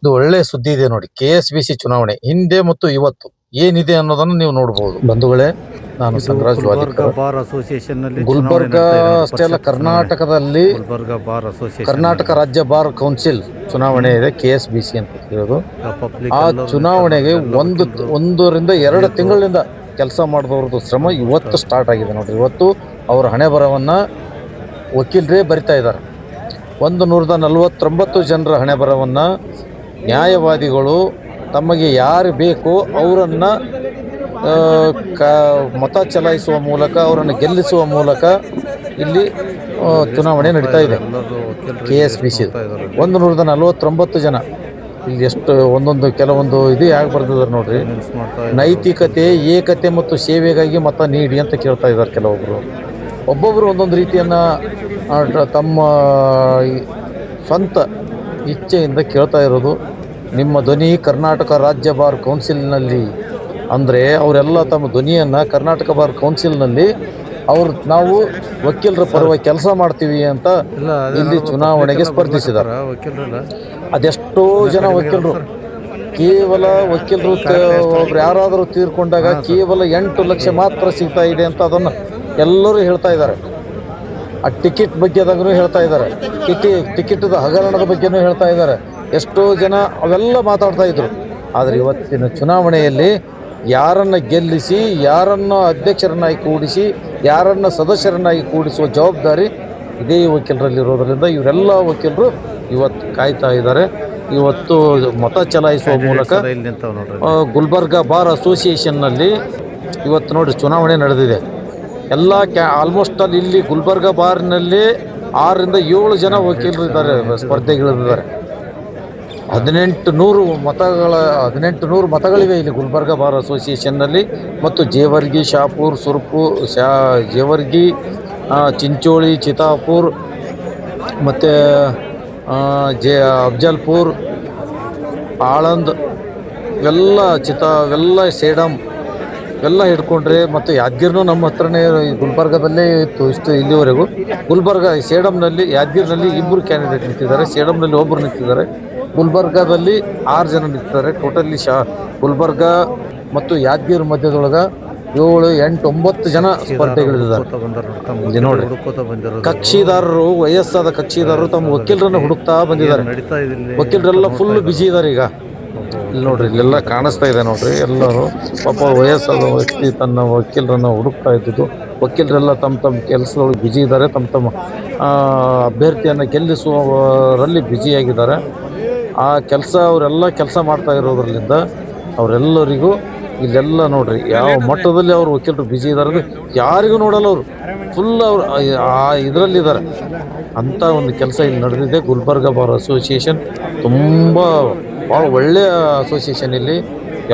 ಇದು ಒಳ್ಳೆ ಸುದ್ದಿ ಇದೆ ನೋಡಿ. KSBC ಚುನಾವಣೆ ಹಿಂದೆ ಮತ್ತು ಇವತ್ತು ಏನಿದೆ ಅನ್ನೋದನ್ನು ನೀವು ನೋಡಬಹುದು ಬಂಧುಗಳೇ. ನಾನು ಇದು ಸಂಗರಾಜ್ ಗುಲ್ಬರ್ಗ ವಾದಿಕರ್. ಬಾರ್ ಅಸೋಸಿಯೇಷನ್ ನಲ್ಲಿ ಗುಲ್ಬರ್ಗ ಅಷ್ಟೇ ಅಲ್ಲ, ಕರ್ನಾಟಕದಲ್ಲಿ ಗುಲ್ಬರ್ಗ ಬಾರ್ ಅಸೋಸಿಯೇಷನ್ ಕರ್ನಾಟಕ ರಾಜ್ಯ ಬಾರ್ ಕೌನ್ಸಿಲ್ ಚುನಾವಣೆ ಇದೆ, KSBC ಅಂತ ಹೇಳೋದು. ಪಬ್ಲಿಕ್ ಆ ಚುನಾವಣೆಗೆ ಒಂದರಿಂದ 2 ತಿಂಗಳಿಂದ ಕೆಲಸ ಮಾಡಿದವ್ರದ್ದು ಶ್ರಮ ಇವತ್ತು ಸ್ಟಾರ್ಟ್ ಆಗಿದೆ ನೋಡಿ. ಇವತ್ತು ಅವರ ಹಣೆ ಬರವನ್ನು ವಕೀಲರೇ ಬರಿತಾ ಇದ್ದಾರೆ. 149 ಜನರ ಹಣೆ ಬರವನ್ನು ನ್ಯಾಯವಾದಿಗಳು ತಮಗೆ ಯಾರು ಬೇಕೋ ಅವರನ್ನು ಮತ ಚಲಾಯಿಸುವ ಮೂಲಕ, ಅವರನ್ನು ಗೆಲ್ಲಿಸುವ ಮೂಲಕ ಇಲ್ಲಿ ಚುನಾವಣೆ ನಡೀತಾ ಇದೆ. KSBC 149 ಜನ ಇಲ್ಲಿ ಎಷ್ಟು ಕೆಲವೊಂದು ಇದು ಯಾಕೆ ಬರ್ತಿದ್ದಾರೆ ನೋಡ್ರಿ. ನೈತಿಕತೆ, ಏಕತೆ ಮತ್ತು ಸೇವೆಗಾಗಿ ಮತ ನೀಡಿ ಅಂತ ಕೇಳ್ತಾ ಇದ್ದಾರೆ ಕೆಲವೊಬ್ಬರು. ಒಬ್ಬೊಬ್ಬರು ಒಂದೊಂದು ರೀತಿಯನ್ನು ತಮ್ಮ ಸ್ವಂತ ಇಚ್ಛೆಯಿಂದ ಕೇಳ್ತಾ ಇರೋದು. ನಿಮ್ಮ ಧ್ವನಿ ಕರ್ನಾಟಕ ರಾಜ್ಯ ಬಾರ್ ಕೌನ್ಸಿಲ್ನಲ್ಲಿ ಅಂದರೆ ಅವರೆಲ್ಲ ತಮ್ಮ ಧ್ವನಿಯನ್ನು ಕರ್ನಾಟಕ ಬಾರ್ ಕೌನ್ಸಿಲ್ನಲ್ಲಿ ನಾವು ವಕೀಲರ ಪರವಾಗಿ ಕೆಲಸ ಮಾಡ್ತೀವಿ ಅಂತ ಇಲ್ಲಿ ಚುನಾವಣೆಗೆ ಸ್ಪರ್ಧಿಸಿದ್ದಾರೆ. ಅದೆಷ್ಟೋ ಜನ ವಕೀಲರು, ಕೇವಲ ವಕೀಲರು ಒಬ್ರು ಯಾರಾದರೂ ತೀರ್ಕೊಂಡಾಗ ಕೇವಲ 8 ಲಕ್ಷ ಮಾತ್ರ ಸಿಗ್ತಾ ಇದೆ ಅಂತ ಅದನ್ನು ಎಲ್ಲರೂ ಹೇಳ್ತಾ ಇದ್ದಾರೆ. ಆ ಟಿಕೆಟ್ ಬಗ್ಗೆದಾಗೂ ಹೇಳ್ತಾ ಇದ್ದಾರೆ, ಟಿಕೆಟ್ದ ಹಗರಣದ ಬಗ್ಗೆನೂ ಹೇಳ್ತಾ ಇದ್ದಾರೆ. ಎಷ್ಟೋ ಜನ ಅವೆಲ್ಲ ಮಾತಾಡ್ತಾ ಇದ್ರು. ಆದರೆ ಇವತ್ತಿನ ಚುನಾವಣೆಯಲ್ಲಿ ಯಾರನ್ನು ಗೆಲ್ಲಿಸಿ, ಯಾರನ್ನು ಅಧ್ಯಕ್ಷರನ್ನಾಗಿ ಕೂಡಿಸಿ, ಯಾರನ್ನು ಸದಸ್ಯರನ್ನಾಗಿ ಕೂಡಿಸುವ ಜವಾಬ್ದಾರಿ ಇದೇ ವಕೀಲರಲ್ಲಿರೋದರಿಂದ ಇವರೆಲ್ಲ ವಕೀಲರು ಇವತ್ತು ಕಾಯ್ತಾ ಇದ್ದಾರೆ. ಇವತ್ತು ಮತ ಚಲಾಯಿಸುವ ಮೂಲಕ ಗುಲ್ಬರ್ಗ ಬಾರ್ ಅಸೋಸಿಯೇಷನ್ನಲ್ಲಿ ಇವತ್ತು ನೋಡಿ ಚುನಾವಣೆ ನಡೆದಿದೆ. ಎಲ್ಲ ಆಲ್ಮೋಸ್ಟ್ ಅಲ್ಲಿ ಇಲ್ಲಿ ಗುಲ್ಬರ್ಗ ಬಾರ್ನಲ್ಲಿ 6 ರಿಂದ 7 ಜನ ವಕೀಲರು ಇದ್ದಾರೆ, ಸ್ಪರ್ಧೆಗಳಿದ್ದಾರೆ. 1800 ಮತಗಳಿವೆ ಇಲ್ಲಿ ಗುಲ್ಬರ್ಗ ಬಾರ್ ಅಸೋಸಿಯೇಷನ್ನಲ್ಲಿ. ಮತ್ತು ಜೇವರ್ಗಿ, ಶಾಪುರ್, ಜೇವರ್ಗಿ, ಚಿಂಚೋಳಿ, ಚಿತಾಪುರ್, ಮತ್ತು ಅಫ್ಜಲ್ಪುರ್, ಆಳಂದ್, ಇವೆಲ್ಲ ಸೇಡಂ ಇವೆಲ್ಲ ಹಿಡ್ಕೊಂಡ್ರೆ, ಮತ್ತು ಯಾದಗಿರಿನೂ ನಮ್ಮ ಹತ್ರನೇ ಗುಲ್ಬರ್ಗದಲ್ಲೇ ಇತ್ತು ಇಲ್ಲಿವರೆಗೂ. ಸೇಡಂನಲ್ಲಿ, ಯಾದಗಿರಿನಲ್ಲಿ 2 ಕ್ಯಾಂಡಿಡೇಟ್ ನಿಂತಿದ್ದಾರೆ, ಸೇಡಂನಲ್ಲಿ 1 ನಿಂತಿದ್ದಾರೆ, ಗುಲ್ಬರ್ಗದಲ್ಲಿ 6 ಜನ ನಿಂತಿದ್ದಾರೆ. ಟೋಟಲಿ ಗುಲ್ಬರ್ಗ ಮತ್ತು ಯಾದಗಿರಿ ಮಧ್ಯದೊಳಗೆ 7, 8, 9 ಜನ ಸ್ಪರ್ಧೆಗಳಿದ್ದಾರೆ. ಇಲ್ಲಿ ನೋಡಿ, ಕಕ್ಷಿದಾರರು, ವಯಸ್ಸಾದ ಕಕ್ಷಿದಾರರು ತಮ್ಮ ವಕೀಲರನ್ನು ಹುಡುಕ್ತಾ ಬಂದಿದ್ದಾರೆ. ವಕೀಲರೆಲ್ಲ ಫುಲ್ ಬ್ಯುಸಿ ಇದ್ದಾರೆ ಈಗ. ಇಲ್ಲಿ ನೋಡ್ರಿ, ಇಲ್ಲೆಲ್ಲ ಕಾಣಿಸ್ತಾ ಇದೆ ನೋಡ್ರಿ. ಎಲ್ಲರೂ ಪಾಪ ವಯಸ್ಸಾದ ವ್ಯಕ್ತಿ ತನ್ನ ವಕೀಲರನ್ನು ಹುಡುಕ್ತಾ ಇದ್ದಿದ್ದು. ವಕೀಲರೆಲ್ಲ ತಮ್ಮ ಕೆಲಸದೊಳಗೆ ಬ್ಯುಸಿ ಇದ್ದಾರೆ, ತಮ್ಮ ಅಭ್ಯರ್ಥಿಯನ್ನು ಗೆಲ್ಲಿಸುವವರಲ್ಲಿ ಬ್ಯುಸಿಯಾಗಿದ್ದಾರೆ. ಆ ಅವರೆಲ್ಲ ಕೆಲಸ ಮಾಡ್ತಾ ಇರೋದ್ರಲ್ಲಿಂದ ಅವರೆಲ್ಲರಿಗೂ ಇಲ್ಲೆಲ್ಲ ನೋಡ್ರಿ ಯಾವ ಮಟ್ಟದಲ್ಲಿ ಅವರು ವಕೀಲರು ಬ್ಯುಸಿ ಇದ್ದಾರೆ, ಯಾರಿಗೂ ನೋಡಲ್ಲ. ಅವರು ಫುಲ್ ಇದರಲ್ಲಿದ್ದಾರೆ ಅಂಥ ಒಂದು ಕೆಲಸ ಇಲ್ಲಿ ನಡೆದಿದೆ. ಗುಲ್ಬರ್ಗ ಬಾರ್ ಅಸೋಸಿಯೇಷನ್ ತುಂಬ ಭಾಳ ಒಳ್ಳೆಯ ಅಸೋಸಿಯೇಷನ್. ಇಲ್ಲಿ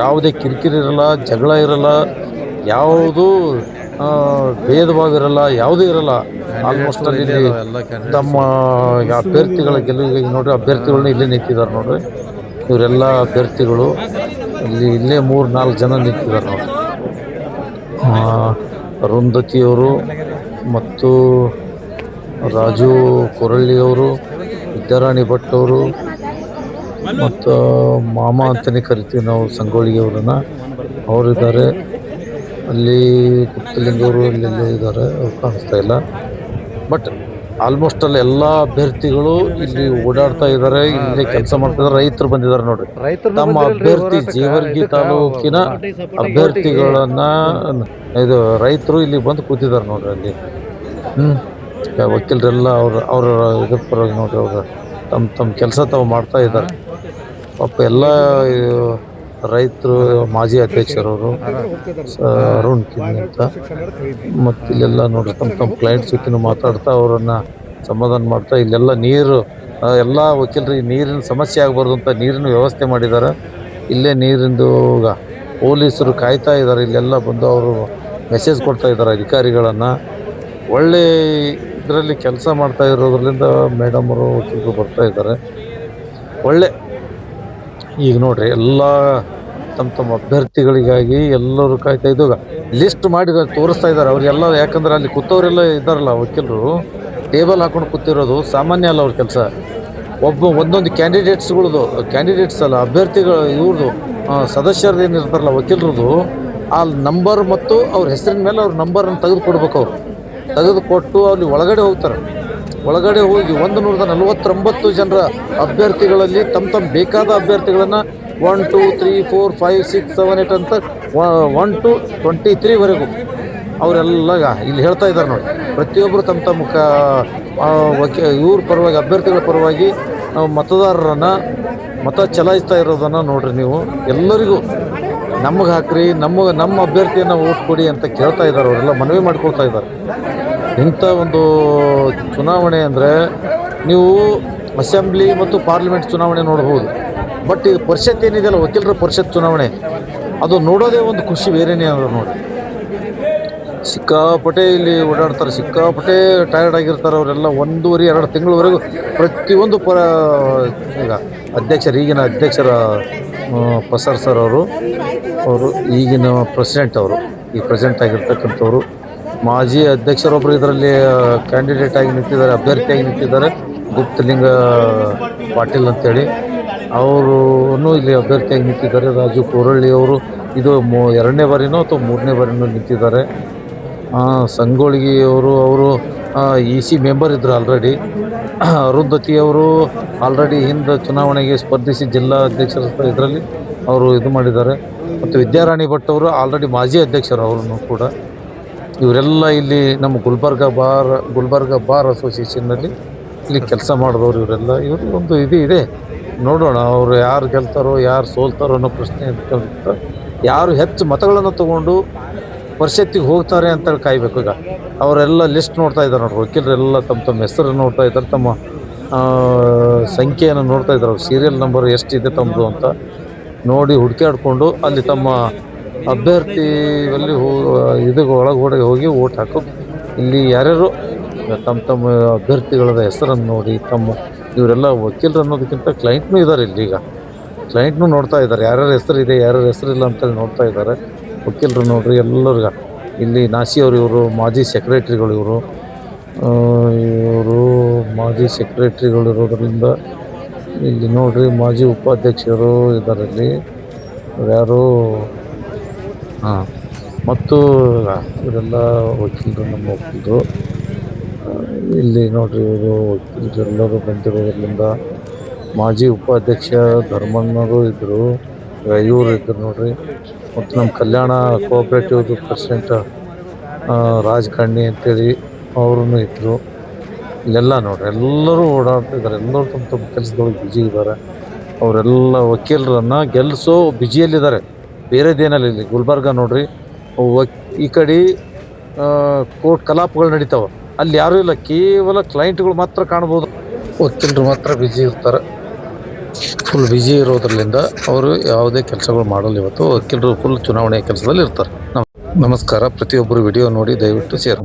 ಯಾವುದೇ ಕಿರಿಕಿರಿ ಇರಲ್ಲ, ಜಗಳ ಇರಲ್ಲ, ಯಾವುದೂ ಭೇದ ಭಾವ ಇರಲ್ಲ, ಯಾವುದೂ ಇರಲ್ಲ. ಆಲ್ಮೋಸ್ಟ್ ಅಲ್ಲಿ ತಮ್ಮ ಅಭ್ಯರ್ಥಿಗಳ ಗೆಲುವಿಗೆ ನೋಡ್ರಿ, ಅಭ್ಯರ್ಥಿಗಳನ್ನ ಇಲ್ಲೇ ನಿಂತಿದ್ದಾರೆ ನೋಡ್ರಿ. ಇವರೆಲ್ಲ ಅಭ್ಯರ್ಥಿಗಳು ಇಲ್ಲೇ 3-4 ಜನ ನಿಂತಿದ್ದಾರೆ ನೋಡ್ರಿ. ಅರುಂಧತಿಯವರು ಮತ್ತು ರಾಜು ಕೊರಳ್ಳಿಯವರು, ವಿದ್ಯಾರಾಣಿ ಭಟ್ ಅವರು, ಮತ್ತು ಮಾಮ ಅಂತಲೇ ಕರಿತೀವಿ ನಾವು ಸಂಗೊಳ್ಳಿಯವರನ್ನ, ಅವರಿದ್ದಾರೆ. ಅಲ್ಲಿ ಗುಪ್ತಲಿಂಗವರು ಇಲ್ಲೆಲ್ಲ ಇದ್ದಾರೆ, ಅವ್ರು ಕಾಣಿಸ್ತಾ ಇಲ್ಲ. ಬಟ್ ಆಲ್ಮೋಸ್ಟ್ ಅಲ್ಲಿ ಎಲ್ಲ ಅಭ್ಯರ್ಥಿಗಳು ಇಲ್ಲಿ ಓಡಾಡ್ತಾ ಇದ್ದಾರೆ, ಇಲ್ಲಿ ಕೆಲಸ ಮಾಡ್ತಿದ್ದಾರೆ. ರೈತರು ಬಂದಿದ್ದಾರೆ ನೋಡ್ರಿ. ತಮ್ಮ ಅಭ್ಯರ್ಥಿ ಜೇವರ್ಗಿ ತಾಲೂಕಿನ ಅಭ್ಯರ್ಥಿಗಳನ್ನ ರೈತರು ಇಲ್ಲಿ ಬಂದು ಕೂತಿದ್ದಾರೆ ನೋಡ್ರಿ. ಅಲ್ಲಿ ವಕೀಲರೆಲ್ಲ ಅವ್ರ ಇದ್ರ ಪರವಾಗಿ ನೋಡ್ರಿ, ಅವ್ರ ತಮ್ಮ ಕೆಲಸ ತಾವು ಮಾಡ್ತಾ ಇದ್ದಾರೆ. ಪಾಪ ಎಲ್ಲ ರೈತರು, ಮಾಜಿ ಅಧ್ಯಕ್ಷರವರು ಅರುಣ್ ಕಿಣಿ ಅಂತ, ಮತ್ತು ಇಲ್ಲೆಲ್ಲ ನೋಡ್ರಿ ತಮ್ಮ ಕ್ಲೈಂಟ್ಸ್ ಜೊತೆ ಮಾತಾಡ್ತಾ ಅವರನ್ನು ಸಮಾಧಾನ ಮಾಡ್ತಾ. ಇಲ್ಲೆಲ್ಲ ನೀರು, ಎಲ್ಲ ವಕೀಲರಿಗೆ ನೀರಿನ ಸಮಸ್ಯೆ ಆಗಬಾರ್ದು ಅಂತ ನೀರಿನ ವ್ಯವಸ್ಥೆ ಮಾಡಿದ್ದಾರೆ. ಇಲ್ಲೇ ನೀರಿಂದು ಪೊಲೀಸರು ಕಾಯ್ತಾ ಇದ್ದಾರೆ. ಇಲ್ಲೆಲ್ಲ ಬಂದು ಅವರು ಮೆಸೇಜ್ ಕೊಡ್ತಾ ಇದ್ದಾರೆ ಅಧಿಕಾರಿಗಳನ್ನು. ಒಳ್ಳೆ ಇದರಲ್ಲಿ ಕೆಲಸ ಮಾಡ್ತಾ ಇರೋದ್ರಿಂದ ಮೇಡಮ್ ಅವರು, ವಕೀಲರು ಬರ್ತಾ ಇದ್ದಾರೆ. ಒಳ್ಳೆ ಈಗ ನೋಡ್ರಿ ಎಲ್ಲ ತಮ್ಮ ಅಭ್ಯರ್ಥಿಗಳಿಗಾಗಿ ಎಲ್ಲರೂ ಕಾಯ್ತಾ ಇದ್ದಾಗ ಲಿಸ್ಟ್ ಮಾಡಿ ತೋರಿಸ್ತಾ ಇದ್ದಾರೆ ಅವರಿಗೆಲ್ಲ. ಯಾಕಂದ್ರೆ ಅಲ್ಲಿ ಕೂತವರೆಲ್ಲ ಇದ್ದಾರಲ್ಲ ವಕೀಲರು, ಟೇಬಲ್ ಹಾಕೊಂಡು ಕೂತಿರೋದು ಸಾಮಾನ್ಯ ಅಲ್ಲ ಅವ್ರ ಕೆಲಸ. ಒಂದೊಂದು ಕ್ಯಾಂಡಿಡೇಟ್ಸ್ ಅಲ್ಲ, ಅಭ್ಯರ್ಥಿಗಳು ಇವ್ರದ್ದು ಸದಸ್ಯರದ್ದು ಏನಿರ್ತಾರಲ್ಲ ವಕೀಲರದು, ಆ ನಂಬರ್ ಮತ್ತು ಅವ್ರ ಹೆಸರಿನ ಮೇಲೆ ಅವ್ರ ನಂಬರನ್ನು ತೆಗೆದುಕೊಡ್ಬೇಕು. ಅವರು ತೆಗೆದುಕೊಟ್ಟು ಅಲ್ಲಿ ಒಳಗಡೆ ಹೋಗ್ತಾರೆ. ಒಳಗಡೆ ಹೋಗಿ 149 ಜನರ ಅಭ್ಯರ್ಥಿಗಳಲ್ಲಿ ತಮ್ಮ ಬೇಕಾದ ಅಭ್ಯರ್ಥಿಗಳನ್ನು 1 2 3 4 5 6 7 8 ಅಂತ 1 to 23ವರೆಗೂ ಅವರೆಲ್ಲ ಇಲ್ಲಿ ಹೇಳ್ತಾ ಇದ್ದಾರೆ ನೋಡಿ. ಪ್ರತಿಯೊಬ್ಬರು ತಮ್ಮ ಇವ್ರ ಪರವಾಗಿ, ಅಭ್ಯರ್ಥಿಗಳ ಪರವಾಗಿ ಮತದಾರರನ್ನು ಮತ ಚಲಾಯಿಸ್ತಾ ಇರೋದನ್ನು ನೋಡ್ರಿ ನೀವು. ಎಲ್ಲರಿಗೂ ನಮಗೆ ಹಾಕ್ರಿ, ನಮ್ಮ ಅಭ್ಯರ್ಥಿಯನ್ನು ಓಟ್ ಕೊಡಿ ಅಂತ ಕೇಳ್ತಾ ಇದ್ದಾರೆ. ಅವರೆಲ್ಲ ಮನವಿ ಮಾಡ್ಕೊಳ್ತಾ ಇದ್ದಾರೆ. ಇಂಥ ಒಂದು ಚುನಾವಣೆ ಅಂದರೆ ನೀವು ಅಸೆಂಬ್ಲಿ ಮತ್ತು ಪಾರ್ಲಿಮೆಂಟ್ ಚುನಾವಣೆ ನೋಡ್ಬೋದು, ಬಟ್ ಇದು ಪರಿಷತ್ ಏನಿದೆಯಲ್ಲ, ವಕೀಲರ ಪರಿಷತ್ ಚುನಾವಣೆ, ಅದು ನೋಡೋದೇ ಒಂದು ಖುಷಿ ಬೇರೆಯೇ ಅಂದ್ರೆ ನೋಡಿ. ಸಿಕ್ಕಾಪಟ್ಟೆ ಇಲ್ಲಿ ಓಡಾಡ್ತಾರೆ, ಸಿಕ್ಕಾಪಟ್ಟೆ ಟಯರ್ಡ್ ಆಗಿರ್ತಾರೆ ಅವರೆಲ್ಲ. 1.5-2 ತಿಂಗಳವರೆಗೂ ಪ್ರತಿಯೊಂದು ಈಗ ಈಗಿನ ಅಧ್ಯಕ್ಷರ ಪ್ರಸಾದ್ ಸರ್ ಅವರು ಈಗಿನ ಪ್ರೆಸಿಡೆಂಟ್ ಅವರು, ಈ ಪ್ರೆಸಿಡೆಂಟ್ ಆಗಿರ್ತಕ್ಕಂಥವ್ರು. ಮಾಜಿ ಅಧ್ಯಕ್ಷರೊಬ್ಬರು ಇದರಲ್ಲಿ ಕ್ಯಾಂಡಿಡೇಟ್ ಆಗಿ ನಿಂತಿದ್ದಾರೆ, ಅಭ್ಯರ್ಥಿಯಾಗಿ ನಿಂತಿದ್ದಾರೆ, ಗುಪ್ತಲಿಂಗ ಪಾಟೀಲ್ ಅಂತೇಳಿ. ಅವರು ಇಲ್ಲಿ ಅಭ್ಯರ್ಥಿಯಾಗಿ ನಿಂತಿದ್ದಾರೆ. ರಾಜು ಕೋರಳ್ಳಿ ಅವರು ಇದು 2ನೇ ಬಾರಿನೋ ಅಥವಾ 3ನೇ ಬಾರಿನೋ ನಿಂತಿದ್ದಾರೆ. ಸಂಗೊಳ್ಗಿ ಅವರು EC ಮೆಂಬರ್ ಇದ್ದರು ಆಲ್ರೆಡಿ. ಅರುಂಧತಿ ಅವರು ಆಲ್ರೆಡಿ ಹಿಂದೆ ಚುನಾವಣೆಗೆ ಸ್ಪರ್ಧಿಸಿ ಜಿಲ್ಲಾ ಅಧ್ಯಕ್ಷರ ಇದರಲ್ಲಿ ಅವರು ಇದು ಮಾಡಿದ್ದಾರೆ. ಮತ್ತು ವಿದ್ಯಾರಾಣಿ ಭಟ್ ಅವರು ಆಲ್ರೆಡಿ ಮಾಜಿ ಅಧ್ಯಕ್ಷರು ಅವರನ್ನು ಕೂಡ. ಇವರೆಲ್ಲ ಇಲ್ಲಿ ನಮ್ಮ ಗುಲ್ಬರ್ಗ ಬಾರ್ ಅಸೋಸಿಯೇಷನ್ನಲ್ಲಿ ಇಲ್ಲಿ ಕೆಲಸ ಮಾಡಿದವರು ಇವರೆಲ್ಲ. ಇವರು ಒಂದು ಇದೆ ನೋಡೋಣ, ಅವರು ಯಾರು ಗೆಲ್ತಾರೋ ಯಾರು ಸೋಲ್ತಾರೋ ಅನ್ನೋ ಪ್ರಶ್ನೆ ಇರ್ತದೆ. ಯಾರು ಹೆಚ್ಚು ಮತಗಳನ್ನು ತೊಗೊಂಡು ಪರಿಷತ್ತಿಗೆ ಹೋಗ್ತಾರೆ ಅಂತೇಳಿ ಕಾಯಬೇಕು. ಈಗ ಅವರೆಲ್ಲ ಲಿಸ್ಟ್ ನೋಡ್ತಾ ಇದ್ದಾರೆ ನೋಡ್ರಿ, ವಕೀಲರೆಲ್ಲ ತಮ್ಮ ಹೆಸರನ್ನು ನೋಡ್ತಾ ಇದ್ದಾರೆ, ತಮ್ಮ ಸಂಖ್ಯೆಯನ್ನು ನೋಡ್ತಾ ಇದ್ದಾರೆ. ಅವ್ರು ಸೀರಿಯಲ್ ನಂಬರ್ ಎಷ್ಟಿದೆ ತಮ್ಮದು ಅಂತ ನೋಡಿ ಹುಡುಕಾಡಿಕೊಂಡು ಅಲ್ಲಿ ತಮ್ಮ ಅಭ್ಯರ್ಥಿಯಲ್ಲಿ ಒಳಗಡೆ ಹೋಗಿ ಓಟ್ ಹಾಕೋದು. ಇಲ್ಲಿ ಯಾರ್ಯಾರು ತಮ್ಮ ಅಭ್ಯರ್ಥಿಗಳ ಹೆಸರನ್ನು ನೋಡಿ ಇವರೆಲ್ಲ ವಕೀಲರು ಅನ್ನೋದಕ್ಕಿಂತ ಕ್ಲೈಂಟ್ನೂ ಇದ್ದಾರೆ. ಇಲ್ಲಿ ಈಗ ಕ್ಲೈಂಟ್ನೂ ನೋಡ್ತಾ ಇದ್ದಾರೆ, ಯಾರ್ಯಾರ ಹೆಸರಿದೆ ಯಾರ್ಯಾರ ಹೆಸರಿಲ್ಲ ಅಂತೇಳಿ ನೋಡ್ತಾ ಇದ್ದಾರೆ. ವಕೀಲರು ನೋಡ್ರಿ ಎಲ್ಲರಿಗ ಇಲ್ಲಿ ನಾಸಿ ಅವರು, ಇವರು ಮಾಜಿ ಸೆಕ್ರೆಟ್ರಿಗಳು, ಇವರು ಮಾಜಿ ಸೆಕ್ರೆಟ್ರಿಗಳು ಇರೋದರಿಂದ ಇಲ್ಲಿ ನೋಡ್ರಿ ಮಾಜಿ ಉಪಾಧ್ಯಕ್ಷರು ಇದ್ದಾರೆ ಇಲ್ಲಿ ಯಾರು. ಮತ್ತು ಇವರೆಲ್ಲ ವಕೀಲರು, ನಮ್ಮ ವಕೀಲರು ಇಲ್ಲಿ ನೋಡ್ರಿ. ಇವರು ವಕೀಲರು ಎಲ್ಲರೂ ಬಂದಿರೋದ್ರಿಂದ ಮಾಜಿ ಉಪಾಧ್ಯಕ್ಷ ಧರ್ಮಣ್ಣರು ಇದ್ದರು, ಇವರು ಇದ್ದರು ನೋಡ್ರಿ. ಮತ್ತು ನಮ್ಮ ಕಲ್ಯಾಣ ಕೋಆಪ್ರೇಟಿವ್ದು ಪ್ರೆಸಿಡೆಂಟ್ ರಾಜಕಾರಣಿ ಅಂತೇಳಿ ಅವ್ರೂ ಇದ್ದರು. ಇಲ್ಲೆಲ್ಲ ನೋಡ್ರಿ ಎಲ್ಲರೂ ಓಡಾಡ್ತಿದ್ದಾರೆ, ಎಲ್ಲರೂ ತಮ್ಮ ಕೆಲಸದೊಳಗೆ ಬ್ಯುಸಿ ಇದ್ದಾರೆ. ಅವರೆಲ್ಲ ವಕೀಲರನ್ನು ಗೆಲ್ಲಿಸೋ ಬ್ಯುಸಿಯಲ್ಲಿದ್ದಾರೆ, ಬೇರೆದೇನಲ್ಲಿ. ಇಲ್ಲಿ ಗುಲ್ಬರ್ಗ ನೋಡ್ರಿ, ಈ ಕಡೆ ಕೋರ್ಟ್ ಕಲಾಪಗಳು ನಡೀತಾವೆ, ಅಲ್ಲಿ ಯಾರೂ ಇಲ್ಲ, ಕೇವಲ ಕ್ಲೈಂಟ್ಗಳು ಮಾತ್ರ ಕಾಣ್ಬೋದು. ವಕೀಲರು ಮಾತ್ರ ಬ್ಯುಸಿ ಇರ್ತಾರೆ. ಫುಲ್ ಬ್ಯುಸಿ ಇರೋದ್ರಿಂದ ಅವರು ಯಾವುದೇ ಕೆಲಸಗಳು ಮಾಡಲ್ಲ. ಇವತ್ತು ವಕೀಲರು ಫುಲ್ ಚುನಾವಣೆ ಕೆಲಸದಲ್ಲಿ ಇರ್ತಾರೆ. ನಮಸ್ಕಾರ. ಪ್ರತಿಯೊಬ್ಬರು ವಿಡಿಯೋ ನೋಡಿ ದಯವಿಟ್ಟು ಶೇರ್